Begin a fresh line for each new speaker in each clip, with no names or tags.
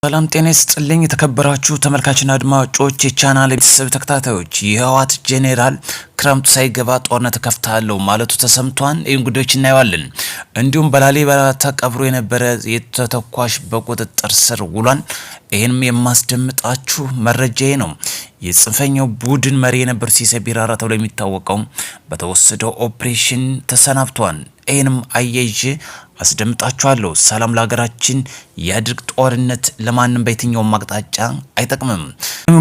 ሰላም ጤና ይስጥልኝ የተከበራችሁ ተመልካችና አድማጮች የቻናል ቤተሰብ ተከታታዮች የህወሓት ጄኔራል ክረምቱ ሳይገባ ጦርነት ከፍታለሁ ማለቱ ተሰምቷል። ይህን ጉዳዮች እናያለን። እንዲሁም በላሊበላ ተቀብሮ የነበረ የተተኳሽ በቁጥጥር ስር ውሏል። ይህንም የማስደምጣችሁ መረጃዬ ነው። የጽንፈኛው ቡድን መሪ የነበሩ ሲሳይ ቢራራ ተብሎ የሚታወቀው በተወሰደው ኦፕሬሽን ተሰናብቷል። ይህንም አያይዤ አስደምጣችኋለሁ። ሰላም ለሀገራችን ያድርግ። ጦርነት ለማንም በየትኛውም አቅጣጫ አይጠቅምም።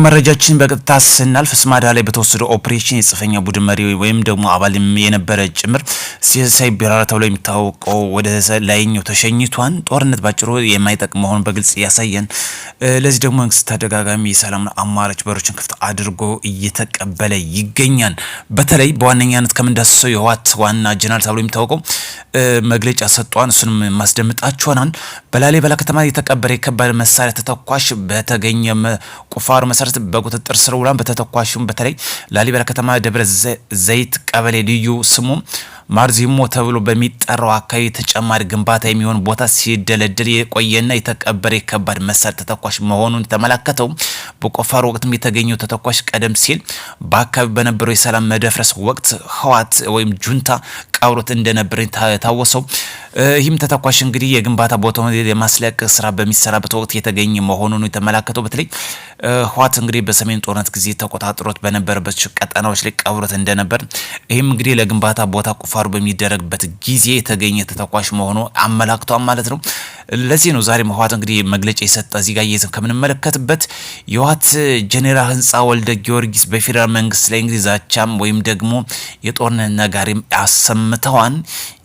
መረጃችን በቀጥታ ስናልፍ ስማዳ ላይ በተወሰደው ኦፕሬሽን የጽንፈኛ ቡድን መሪ ወይም ደግሞ አባል የነበረ ጭምር ሲሳይ ቢራራ ተብሎ የሚታወቀው ወደ ላይኛው ተሸኝቷል። ጦርነት ባጭሩ የማይጠቅም መሆኑን በግልጽ ያሳየን። ለዚህ ደግሞ መንግስት ተደጋጋሚ የሰላም አማራጭ በሮችን ክፍት አድርጎ እየተቀበለ ይገኛል። በተለይ በዋነኛነት ከምንዳስሰው የህወሓት ዋና ጀነራል ተብሎ የሚታወቀው መግለጫ ሰጥቷል። እሱንም ማስደምጣችኋል። በላሊበላ ከተማ የተቀበረ የከባድ መሳሪያ ተተኳሽ በተገኘ ቁፋሮ መሰረት በቁጥጥር ስር ውሏል። በተተኳሹም በተለይ ላሊበላ ከተማ ደብረ ዘይት ቀበሌ ልዩ ስሙ ማርዚሞ ተብሎ በሚጠራው አካባቢ ተጨማሪ ግንባታ የሚሆን ቦታ ሲደለደል የቆየና የተቀበረ የከባድ መሳሪያ ተተኳሽ መሆኑን ተመላከተው። በቁፋሮ ወቅትም የተገኘው ተተኳሽ ቀደም ሲል በአካባቢ በነበረው የሰላም መደፍረስ ወቅት ህወሓት ወይም ጁንታ ቀብሮት እንደነበር ታወሰው። ይህም ተተኳሽ እንግዲህ የግንባታ ቦታውን የማስለቀቅ ስራ በሚሰራበት ወቅት የተገኘ መሆኑን የተመላከተው። በተለይ ህወሓት እንግዲህ በሰሜን ጦርነት ጊዜ ተቆጣጥሮት በነበረበት ቀጠናዎች ላይ ቀብሮት እንደነበር፣ ይህም እንግዲህ ለግንባታ ቦታ ቁፋሮ በሚደረግበት ጊዜ የተገኘ ተተኳሽ መሆኑ አመላክቷል ማለት ነው። ለዚህ ነው ዛሬ ህወሓት እንግዲህ መግለጫ የሰጠ። እዚህ ጋር እየዘን ከምንመለከትበት የህወሓት ጄኔራል ህንጻ ወልደ ጊዮርጊስ በፌዴራል መንግስት ላይ እንግዲህ ዛቻም ወይም ደግሞ የጦርነት ነጋሪም አሰምተዋል።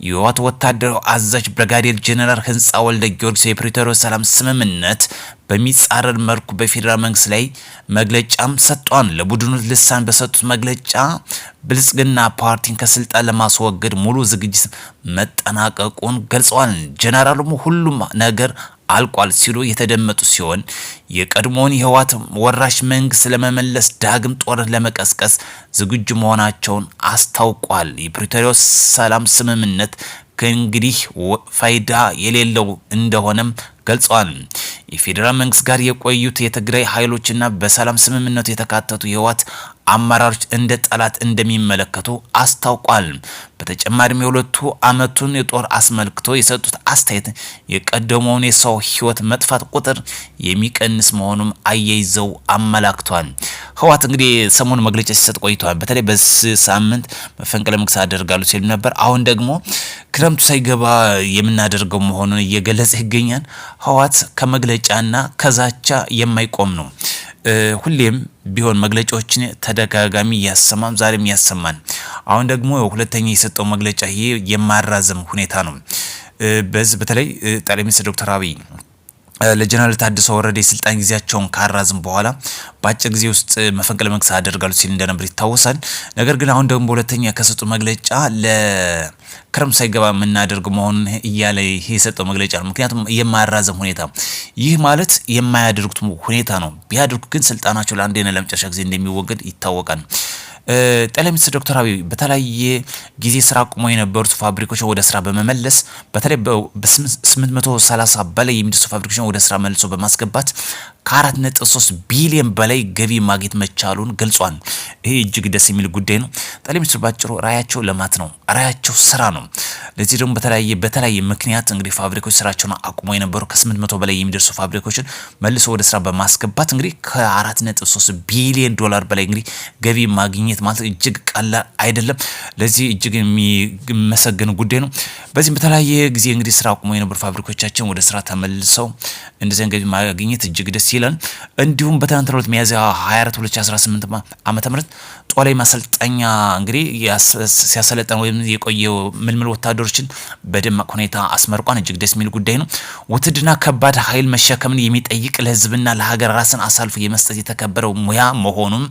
የህወሓት ወታደራዊ አዛዥ ብርጋዴር ጄኔራል ህንጻ ወልደ ጊዮርጊስ የፕሪቶሪያው ሰላም ስምምነት በሚጻረር መልኩ በፌዴራል መንግስት ላይ መግለጫም ሰጥቷል። ለቡድኑ ልሳን በሰጡት መግለጫ ብልጽግና ፓርቲን ከስልጣን ለማስወገድ ሙሉ ዝግጅት መጠናቀቁን ገልጸዋል። ጄኔራሉም ሁሉም ነገር አልቋል ሲሉ የተደመጡ ሲሆን የቀድሞውን የህወሓት ወራሽ መንግስት ለመመለስ ዳግም ጦርነት ለመቀስቀስ ዝግጁ መሆናቸውን አስታውቋል። የፕሪቶሪያው ሰላም ስምምነት ከእንግዲህ ፋይዳ የሌለው እንደሆነም ገልጸዋል። የፌዴራል መንግስት ጋር የቆዩት የትግራይ ኃይሎችና በሰላም ስምምነቱ የተካተቱ የህወሓት አመራሮች እንደ ጠላት እንደሚመለከቱ አስታውቋል። በተጨማሪም የሁለቱ አመቱን የጦር አስመልክቶ የሰጡት አስተያየት የቀደመውን የሰው ህይወት መጥፋት ቁጥር የሚቀንስ መሆኑን አያይዘው አመላክቷል። ህወሓት እንግዲህ ሰሞኑ መግለጫ ሲሰጥ ቆይቷል። በተለይ በዚህ ሳምንት መፈንቅለ መንግስት አደርጋለሁ ሲል ነበር። አሁን ደግሞ ክረምቱ ሳይገባ የምናደርገው መሆኑን እየገለጸ ይገኛል። ህወሓት ከመግለጫና ከዛቻ የማይቆም ነው። ሁሌም ቢሆን መግለጫዎችን ተደጋጋሚ ያሰማም፣ ዛሬም ያሰማን። አሁን ደግሞ ሁለተኛ የሰጠው መግለጫ ይሄ የማራዘም ሁኔታ ነው። በዚህ በተለይ ጠቅላይ ሚኒስትር ዶክተር አብይ ለጀነራል ታደሰ ወረደ የስልጣን ጊዜያቸውን ካራዝም በኋላ በአጭር ጊዜ ውስጥ መፈንቅለ መንግስት አደርጋሉ ሲል እንደነበር ይታወሳል። ነገር ግን አሁን ደግሞ ሁለተኛ ከሰጡ መግለጫ ለክረምት ሳይገባ የምናደርግ መሆኑን እያለ ይሄ የሰጠው መግለጫ ነው። ምክንያቱም የማያራዘም ሁኔታ፣ ይህ ማለት የማያደርጉት ሁኔታ ነው። ቢያደርጉ ግን ስልጣናቸው ለአንዴና ለመጨረሻ ጊዜ እንደሚወገድ ይታወቃል። ጠቅላይ ሚኒስትር ዶክተር አብይ በተለያየ ጊዜ ስራ አቁመው የነበሩት ፋብሪካዎችን ወደ ስራ በመመለስ በተለይ በ830 በላይ የሚደርሱ ፋብሪካዎችን ወደ ስራ መልሶ በማስገባት ከ4.3 ቢሊዮን በላይ ገቢ ማግኘት መቻሉን ገልጿል። ይሄ እጅግ ደስ የሚል ጉዳይ ነው። ጠቅላይ ሚኒስትሩ ባጭሩ ራያቸው ልማት ነው፣ ራያቸው ስራ ነው። ለዚህ ደግሞ በተለያየ ምክንያት እንግዲህ ፋብሪካዎች ስራቸውን አቁመው የነበሩ ከ800 በላይ የሚደርሱ ፋብሪካዎችን መልሶ ወደ ስራ በማስገባት እንግዲህ ከ4.3 ቢሊዮን ዶላር በላይ እንግዲህ ገቢ ማግኘት ማለት እጅግ ቀላል አይደለም። ለዚህ እጅግ የሚመሰገን ጉዳይ ነው። በዚህም በተለያየ ጊዜ እንግዲህ ስራ አቁመው የነበሩ ፋብሪካዎቻችን ወደ ስራ ተመልሰው እንደዚህ ገቢ ማግኘት እጅግ ደስ ይላል። እንዲሁም በትናንትናው ዕለት ሚያዝያ 24 2018 ዓመተ ምህረት ጦላይ ማሰልጠኛ እንግዲህ ሲያሰለጠን ወይም የቆየው ምልምል ወታደሮችን በደማቅ ሁኔታ አስመርቋን እጅግ ደስ የሚል ጉዳይ ነው። ውትድርና ከባድ ኃይል መሸከምን የሚጠይቅ ለህዝብና ለሀገር ራስን አሳልፎ የመስጠት የተከበረው ሙያ መሆኑን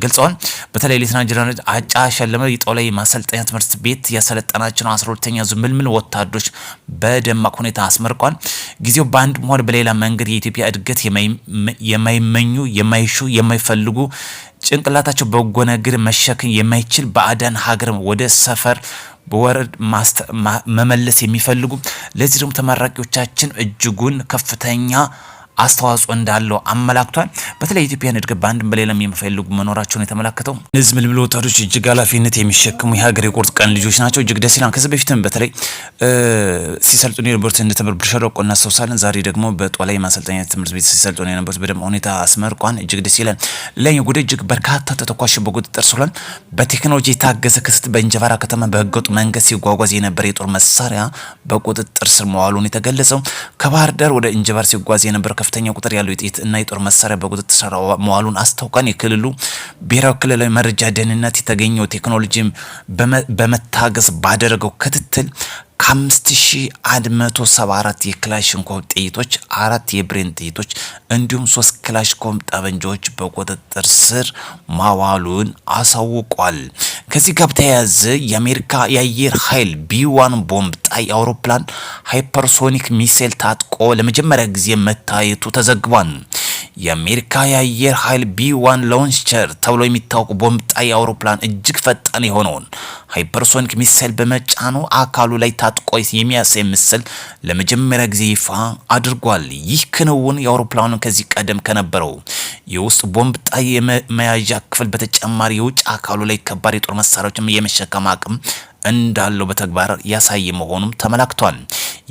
ገልጸዋል። በተለይ ሌተናንት ጀነራል አጫ ሸለመ የጦላይ ማሰልጠኛ ትምህርት ቤት ያሰለጠናቸው 12ኛ ዙር ምልምል ወታደሮች በደማቅ ሁኔታ አስመርቋል። ጊዜው በአንድም ሆነ በሌላ መንገድ የኢትዮጵያ እድገት የማይመኙ የማይሹ የማይፈልጉ ጭንቅላታቸው በጎ ነገር መሸከም የማይችል ባዕዳን ሀገር ወደ ሰፈር በወረድ መመለስ የሚፈልጉ ለዚህ ደግሞ ተመራቂዎቻችን እጅጉን ከፍተኛ አስተዋጽኦ እንዳለው አመላክቷል። በተለይ ኢትዮጵያን እድገት በአንድም በሌላም የሚፈልጉ መኖራቸውን የተመለከተው እነዚህ ምልምል ወታደሮች እጅግ ኃላፊነት የሚሸክሙ የሀገር የቁርጥ ቀን ልጆች ናቸው። እጅግ ደስ ይላል። ከዚህ በፊትም በተለይ ሲሰልጡን የነበሩት እንደተመር ብርሸለቆ እናስታውሳለን። ዛሬ ደግሞ በጦላይ ማሰልጠኛ ትምህርት ቤት ሲሰልጡን የነበሩት በደንብ ሁኔታ አስመርቋን። እጅግ ደስ ይላል። ሌላኛው ጉዳይ እጅግ በርካታ ተተኳሽ በቁጥጥር ስር ውሏል። በቴክኖሎጂ የታገዘ ክስት በእንጀባራ ከተማ በህገወጥ መንገድ ሲጓጓዝ የነበረ የጦር መሳሪያ በቁጥጥር ስር መዋሉን የተገለጸው ከባህር ዳር ወደ እንጀባር ሲጓዝ የነበረ ከፍተኛ ቁጥር ያለው የጥይት እና የጦር መሳሪያ በቁጥጥር ስር መዋሉን አስታውቋል። የክልሉ ብሔራዊ ክልላዊ መረጃ ደህንነት የተገኘው ቴክኖሎጂ በመታገዝ ባደረገው ክትትል ከ5174 የክላሽንኮቭ ጥይቶች 4 የብሬን ጥይቶች እንዲሁም 3 ክላሽንኮቭ ጠመንጃዎች በቁጥጥር ስር ማዋሉን አሳውቋል። ከዚህ ጋር ተያያዘ የአሜሪካ የአየር ኃይል ቢ1 ቦምብ ጣይ አውሮፕላን ሃይፐርሶኒክ ሚሳይል ታጥቆ ለመጀመሪያ ጊዜ መታየቱ ተዘግቧል። የአሜሪካ የአየር ኃይል ቢ1 ላውንቸር ተብሎ የሚታወቁ ቦምብ ጣይ አውሮፕላን እጅግ ፈጣን የሆነውን ሃይፐርሶኒክ ሚሳይል በመጫኑ አካሉ ላይ ታጥቆ የሚያሳይ ምስል ለመጀመሪያ ጊዜ ይፋ አድርጓል። ይህ ክንውን የአውሮፕላኑን ከዚህ ቀደም ከነበረው የውስጥ ቦምብ ጣይ መያዣ ክፍል በተጨማሪ የውጭ አካሉ ላይ ከባድ የጦር መሳሪያዎችን የመሸከም አቅም እንዳለው በተግባር ያሳየ መሆኑም ተመላክቷል።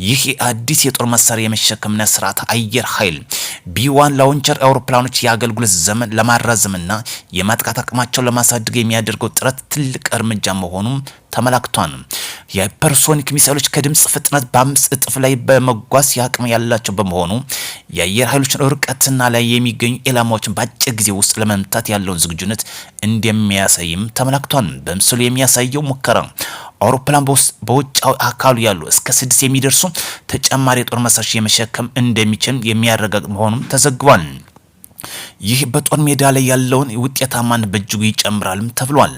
ይህ አዲስ የጦር መሳሪያ የመሸከምና ስርዓት አየር ኃይል ቢ1 ላውንቸር አውሮፕላኖች የአገልግሎት ዘመን ለማራዘምና የማጥቃት አቅማቸውን ለማሳደግ የሚያደርገው ጥረት ትልቅ እርምጃ መሆኑም ተመላክቷል። የሃይፐርሶኒክ ሚሳይሎች ከድምጽ ፍጥነት በ5 እጥፍ ላይ በመጓዝ አቅም ያላቸው በመሆኑ የአየር ኃይሎችን ርቀትና ላይ የሚገኙ ኢላማዎችን በአጭር ጊዜ ውስጥ ለመምታት ያለውን ዝግጁነት እንደሚያሳይም ተመላክቷል። በምስሉ የሚያሳየው ሙከራ አውሮፕላን በውጫዊ አካሉ ያሉ እስከ 6 የሚደርሱ ተጨማሪ የጦር መሳሪያዎች የመሸከም እንደሚችል የሚያረጋግጥ መሆኑም ተዘግቧል። ይህ በጦር ሜዳ ላይ ያለውን ውጤታማነት በእጅጉ ይጨምራልም ተብሏል።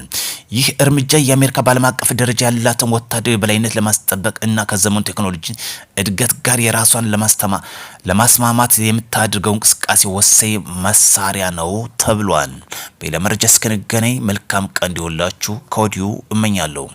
ይህ እርምጃ የአሜሪካ በዓለም አቀፍ ደረጃ ያላትን ወታደራዊ በላይነት ለማስጠበቅ እና ከዘመኑ ቴክኖሎጂ እድገት ጋር የራሷን ለማስማማት የምታደርገው እንቅስቃሴ ወሳኝ መሳሪያ ነው ተብሏል። በሌላ መረጃ እስከንገናኝ መልካም ቀን እንዲሆንላችሁ ከወዲሁ እመኛለሁ።